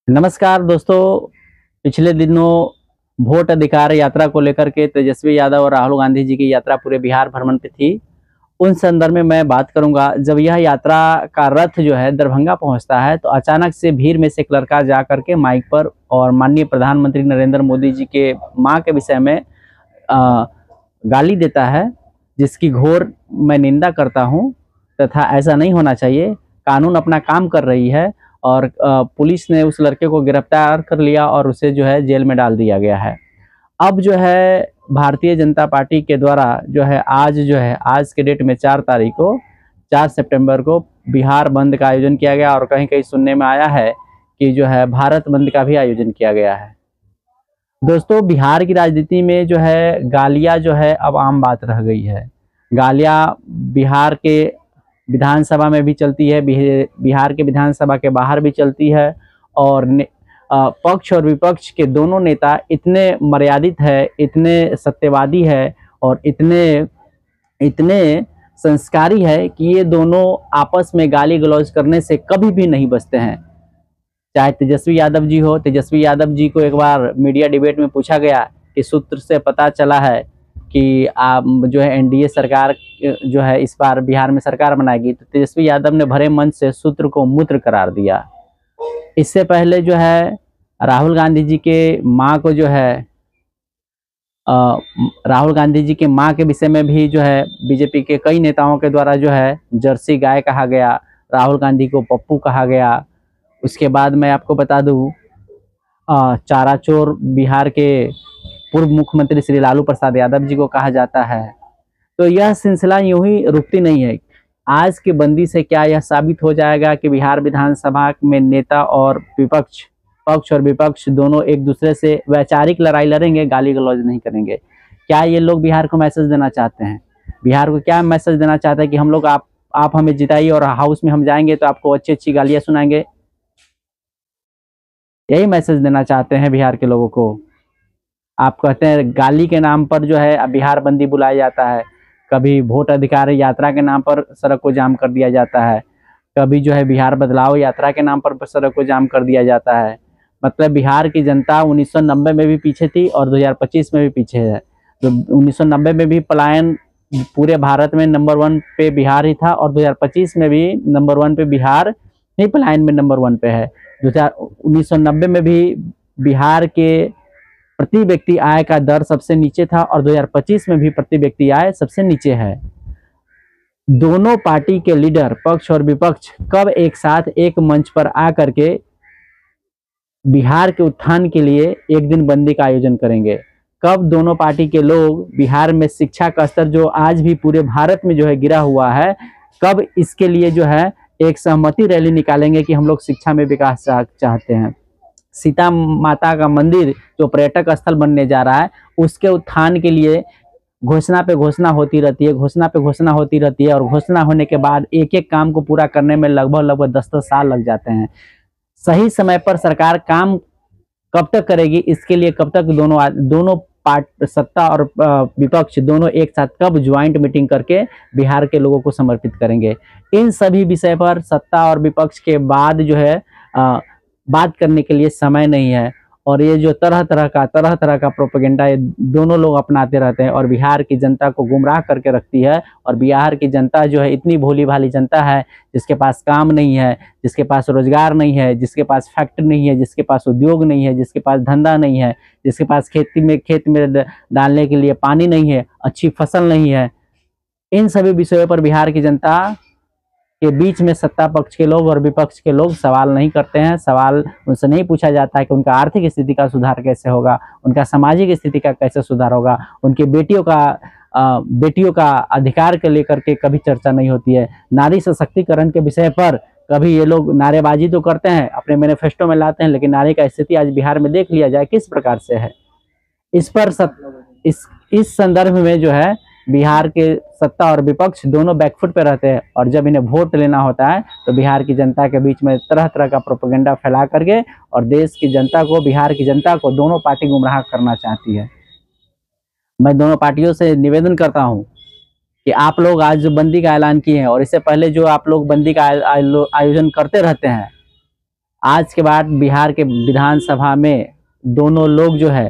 नमस्कार दोस्तों। पिछले दिनों वोट अधिकार यात्रा को लेकर के तेजस्वी यादव और राहुल गांधी जी की यात्रा पूरे बिहार भ्रमण पे थी। उन संदर्भ में मैं बात करूंगा। जब यह यात्रा का रथ जो है दरभंगा पहुंचता है तो अचानक से भीड़ में से एक लड़का जा करके माइक पर और माननीय प्रधानमंत्री नरेंद्र मोदी जी के मां के विषय में अ, गाली देता है, जिसकी घोर मैं निंदा करता हूं तथा ऐसा नहीं होना चाहिए। कानून अपना काम कर रही है और पुलिस ने उस लड़के को गिरफ्तार कर लिया और उसे जो है जेल में डाल दिया गया है। अब जो है भारतीय जनता पार्टी के द्वारा जो है आज के डेट में 4 तारीख को 4 सितंबर को बिहार बंद का आयोजन किया गया और कहीं कहीं सुनने में आया है कि जो है भारत बंद का भी आयोजन किया गया है। दोस्तों, बिहार की राजनीति में जो है गालियां जो है अब आम बात रह गई है। गालियां बिहार के विधानसभा में भी चलती है, बिहार के विधानसभा के बाहर भी चलती है और पक्ष और विपक्ष के दोनों नेता इतने मर्यादित है, इतने सत्यवादी है और इतने इतने संस्कारी है कि ये दोनों आपस में गाली गलौज करने से कभी भी नहीं बचते हैं। चाहे तेजस्वी यादव जी हो, तेजस्वी यादव जी को एक बार मीडिया डिबेट में पूछा गया कि सूत्र से पता चला है कि आप जो है एनडीए सरकार जो है इस बार बिहार में सरकार बनाएगी, तो तेजस्वी यादव ने भरे मंच से सूत्र को मूत्र करार दिया। इससे पहले जो है राहुल गांधी जी के मां को जो है राहुल गांधी जी के मां के विषय में भी जो है बीजेपी के कई नेताओं के द्वारा जो है जर्सी गाय कहा गया, राहुल गांधी को पप्पू कहा गया। उसके बाद मैं आपको बता दूं, चारा चोर बिहार के पूर्व मुख्यमंत्री श्री लालू प्रसाद यादव जी को कहा जाता है। तो यह सिलसिला यूं ही रुकती नहीं है। आज की बंदी से क्या यह साबित हो जाएगा कि बिहार विधानसभा में नेता और विपक्ष, पक्ष और विपक्ष दोनों एक दूसरे से वैचारिक लड़ाई लड़ेंगे, गाली गलौज नहीं करेंगे? क्या ये लोग बिहार को मैसेज देना चाहते हैं? बिहार को क्या मैसेज देना चाहते हैं कि हम लोग आप हमें जिताइए और हाउस में हम जाएंगे तो आपको अच्छी अच्छी गालियां सुनाएंगे? यही मैसेज देना चाहते हैं बिहार के लोगों को? आप कहते हैं गाली के नाम पर जो है बिहार बंदी बुलाया जाता है, कभी वोट अधिकार यात्रा के नाम पर सड़क को जाम कर दिया जाता है, कभी जो है बिहार बदलाव यात्रा के नाम पर सड़क को जाम कर दिया जाता है। मतलब बिहार की जनता 1990 में भी पीछे थी और 2025 में भी पीछे है। तो 1990 में भी पलायन पूरे भारत में नंबर 1 पे बिहार ही था और 2025 में भी नंबर 1 पे बिहार ही पलायन में नंबर 1 पे है। 1990 में भी बिहार के प्रति व्यक्ति आय का दर सबसे नीचे था और 2025 में भी प्रति व्यक्ति आय सबसे नीचे है। दोनों पार्टी के लीडर पक्ष और विपक्ष कब एक साथ एक मंच पर आकर के बिहार के उत्थान के लिए एक दिन बंदी का आयोजन करेंगे? कब दोनों पार्टी के लोग बिहार में शिक्षा का स्तर जो आज भी पूरे भारत में जो है गिरा हुआ है, कब इसके लिए जो है एक सहमति रैली निकालेंगे कि हम लोग शिक्षा में विकास चाहते हैं? सीता माता का मंदिर जो पर्यटक स्थल बनने जा रहा है, उसके उत्थान के लिए घोषणा पे घोषणा होती रहती है, घोषणा पे घोषणा होती रहती है और घोषणा होने के बाद एक एक काम को पूरा करने में लगभग 10-10 साल लग जाते हैं। सही समय पर सरकार काम कब तक करेगी, इसके लिए कब तक दोनों पार्ट सत्ता और विपक्ष दोनों एक साथ कब ज्वाइंट मीटिंग करके बिहार के लोगों को समर्पित करेंगे? इन सभी विषय पर सत्ता और विपक्ष के बाद जो है बात करने के लिए समय नहीं है। और ये जो तरह तरह का प्रोपेगेंडा ये दोनों लोग अपनाते रहते हैं और बिहार की जनता को गुमराह करके रखती है। और बिहार की जनता जो है इतनी भोली भाली जनता है, जिसके पास काम नहीं है, जिसके पास रोजगार नहीं है, जिसके पास फैक्ट्री नहीं है, जिसके पास उद्योग नहीं है, जिसके पास धंधा नहीं है, जिसके पास खेत में डालने के लिए पानी नहीं है, अच्छी फसल नहीं है। इन सभी विषयों पर बिहार की जनता के बीच में सत्ता पक्ष के लोग और विपक्ष के लोग सवाल नहीं करते हैं। सवाल उनसे नहीं पूछा जाता है कि उनका आर्थिक स्थिति का सुधार कैसे होगा, उनका सामाजिक स्थिति का कैसे सुधार होगा, उनकी बेटियों का अधिकार के लेकर के कभी चर्चा नहीं होती है। नारी सशक्तिकरण के विषय पर कभी ये लोग नारेबाजी तो करते हैं, अपने मैनिफेस्टो में लाते हैं, लेकिन नारी का स्थिति आज बिहार में देख लिया जाए किस प्रकार से है। इस पर इस संदर्भ में जो है बिहार के सत्ता और विपक्ष दोनों बैकफुट पे रहते हैं और जब इन्हें वोट लेना होता है तो बिहार की जनता के बीच में तरह तरह का प्रोपेगेंडा फैला करके और देश की जनता को, बिहार की जनता को दोनों पार्टी गुमराह करना चाहती है। मैं दोनों पार्टियों से निवेदन करता हूं कि आप लोग आज जो बंदी का ऐलान किए हैं और इससे पहले जो आप लोग बंदी का आयोजन करते रहते हैं, आज के बाद बिहार के विधानसभा में दोनों लोग जो है,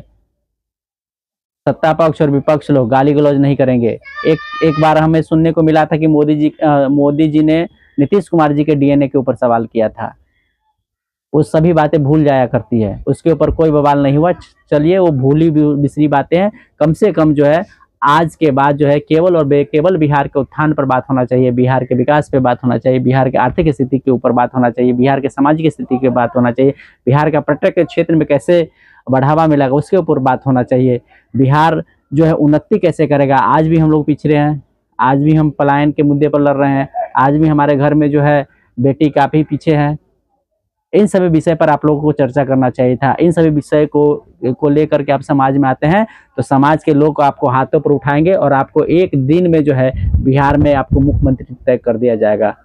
सत्ता पक्ष और विपक्ष लोग, गाली गलौज नहीं करेंगे। एक बार हमें सुनने को मिला था कि मोदी जी ने नीतीश कुमार जी के डीएनए के ऊपर सवाल किया था। वो सभी बातें भूल जाया करती है, उसके ऊपर कोई बवाल नहीं हुआ। चलिए, वो भूली बिसरी बातें हैं। कम से कम जो है आज के बाद जो है केवल और केवल बिहार के उत्थान पर बात होना चाहिए, बिहार के विकास पे बात होना चाहिए, बिहार के आर्थिक स्थिति के ऊपर बात होना चाहिए, बिहार के सामाजिक स्थिति के बात होना चाहिए, बिहार का पर्यटक क्षेत्र में कैसे बढ़ावा मिलेगा उसके ऊपर बात होना चाहिए। बिहार जो है उन्नति कैसे करेगा। आज भी हम लोग पिछड़े हैं, आज भी हम पलायन के मुद्दे पर लड़ रहे हैं, आज भी हमारे घर में जो है बेटी काफ़ी पीछे है। इन सभी विषय पर आप लोगों को चर्चा करना चाहिए था। इन सभी विषय को लेकर के आप समाज में आते हैं तो समाज के लोग आपको हाथों पर उठाएंगे और आपको एक दिन में जो है बिहार में आपको मुख्यमंत्री तय कर दिया जाएगा।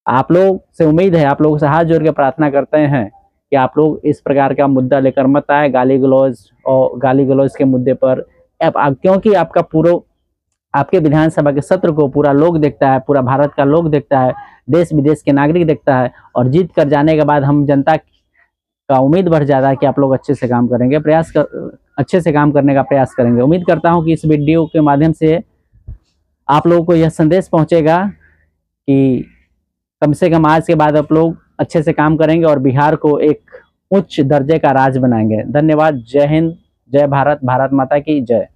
आप लोग से उम्मीद है, आप लोगों से हाथ जोड़ के प्रार्थना करते हैं कि आप लोग इस प्रकार का मुद्दा लेकर मत आए, गाली गलौज के मुद्दे पर। क्योंकि आपके विधानसभा के सत्र को पूरा लोग देखता है, पूरा भारत का लोग देखता है, देश विदेश के नागरिक देखता है। और जीत कर जाने के बाद हम जनता का उम्मीद बढ़ जाता है कि आप लोग अच्छे से काम करेंगे, अच्छे से काम करने का प्रयास करेंगे। उम्मीद करता हूं कि इस वीडियो के माध्यम से आप लोगों को यह संदेश पहुंचेगा कि कम से कम आज के बाद आप लोग अच्छे से काम करेंगे और बिहार को एक उच्च दर्जे का राज्य बनाएंगे। धन्यवाद। जय हिंद, जय भारत, भारत माता की जय।